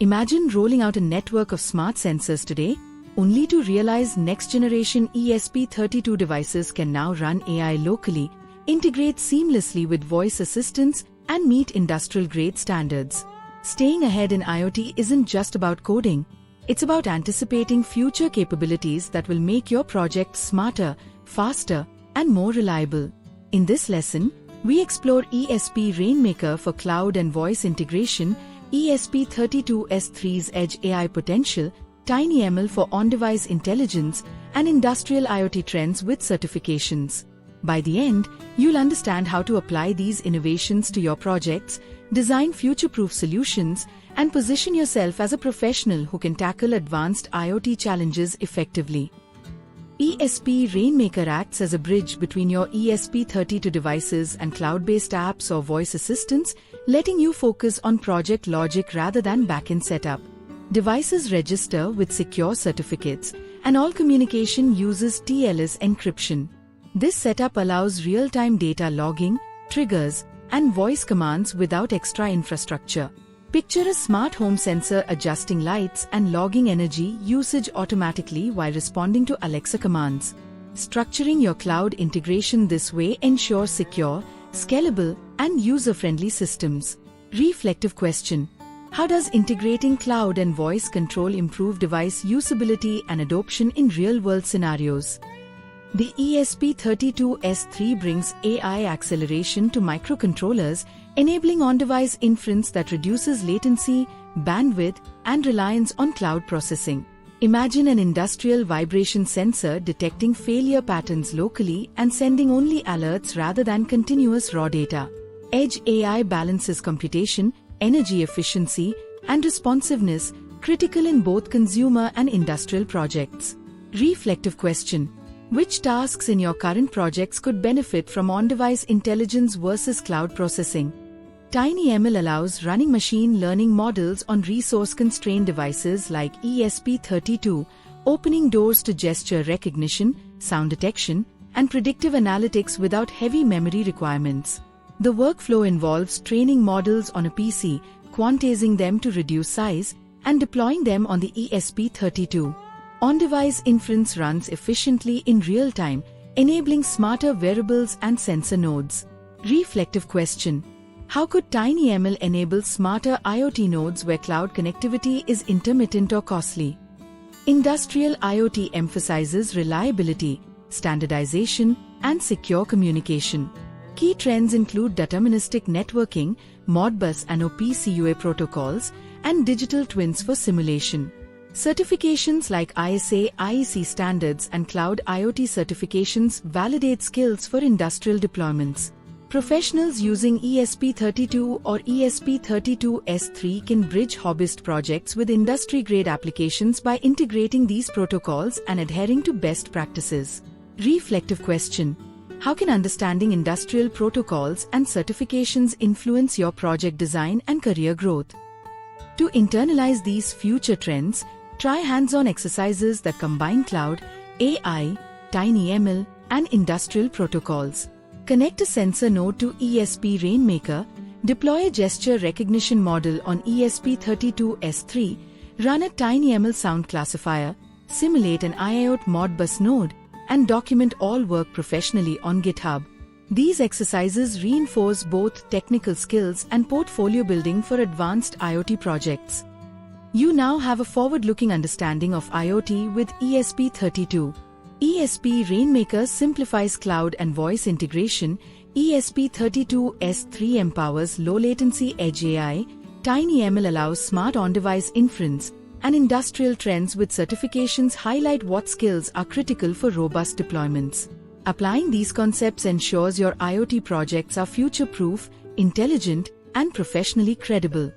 Imagine rolling out a network of smart sensors today, only to realize next-generation ESP32 devices can now run AI locally, integrate seamlessly with voice assistants, and meet industrial-grade standards. Staying ahead in IoT isn't just about coding. It's about anticipating future capabilities that will make your project smarter, faster, and more reliable. In this lesson, we explore ESP Rainmaker for cloud and voice integration, ESP32S3's Edge AI potential, TinyML for on-device intelligence, and industrial IoT trends with certifications. By the end, you'll understand how to apply these innovations to your projects, design future-proof solutions, and position yourself as a professional who can tackle advanced IoT challenges effectively. ESP Rainmaker acts as a bridge between your ESP32 devices and cloud-based apps or voice assistants, letting you focus on project logic rather than back-end setup. Devices register with secure certificates, and all communication uses TLS encryption. This setup allows real-time data logging, triggers, and voice commands without extra infrastructure. Picture a smart home sensor adjusting lights and logging energy usage automatically while responding to Alexa commands. Structuring your cloud integration this way ensures secure, scalable, and user-friendly systems. Reflective question: how does integrating cloud and voice control improve device usability and adoption in real-world scenarios? The ESP32S3 brings AI acceleration to microcontrollers, enabling on-device inference that reduces latency, bandwidth, and reliance on cloud processing. Imagine an industrial vibration sensor detecting failure patterns locally and sending only alerts rather than continuous raw data. Edge AI balances computation, energy efficiency, and responsiveness, critical in both consumer and industrial projects. Reflective question: which tasks in your current projects could benefit from on-device intelligence versus cloud processing? TinyML allows running machine learning models on resource-constrained devices like ESP32, opening doors to gesture recognition, sound detection, and predictive analytics without heavy memory requirements. The workflow involves training models on a PC, quantizing them to reduce size, and deploying them on the ESP32. On-device inference runs efficiently in real time, enabling smarter wearables and sensor nodes. Reflective question: how could TinyML enable smarter IoT nodes where cloud connectivity is intermittent or costly? Industrial IoT emphasizes reliability, standardization, and secure communication. Key trends include deterministic networking, Modbus and OPC-UA protocols, and digital twins for simulation. Certifications like ISA, IEC standards, and cloud IoT certifications validate skills for industrial deployments. Professionals using ESP32 or ESP32S3 can bridge hobbyist projects with industry-grade applications by integrating these protocols and adhering to best practices. Reflective question: how can understanding industrial protocols and certifications influence your project design and career growth? To internalize these future trends, try hands-on exercises that combine cloud, AI, TinyML, and industrial protocols. Connect a sensor node to ESP Rainmaker, deploy a gesture recognition model on ESP32S3, run a TinyML sound classifier, simulate an IIoT Modbus node, and document all work professionally on GitHub. These exercises reinforce both technical skills and portfolio building for advanced IoT projects. You now have a forward-looking understanding of IoT with ESP32. ESP Rainmaker simplifies cloud and voice integration, ESP32S3 empowers low-latency edge AI, TinyML allows smart on-device inference, and industrial trends with certifications highlight what skills are critical for robust deployments. Applying these concepts ensures your IoT projects are future-proof, intelligent, and professionally credible.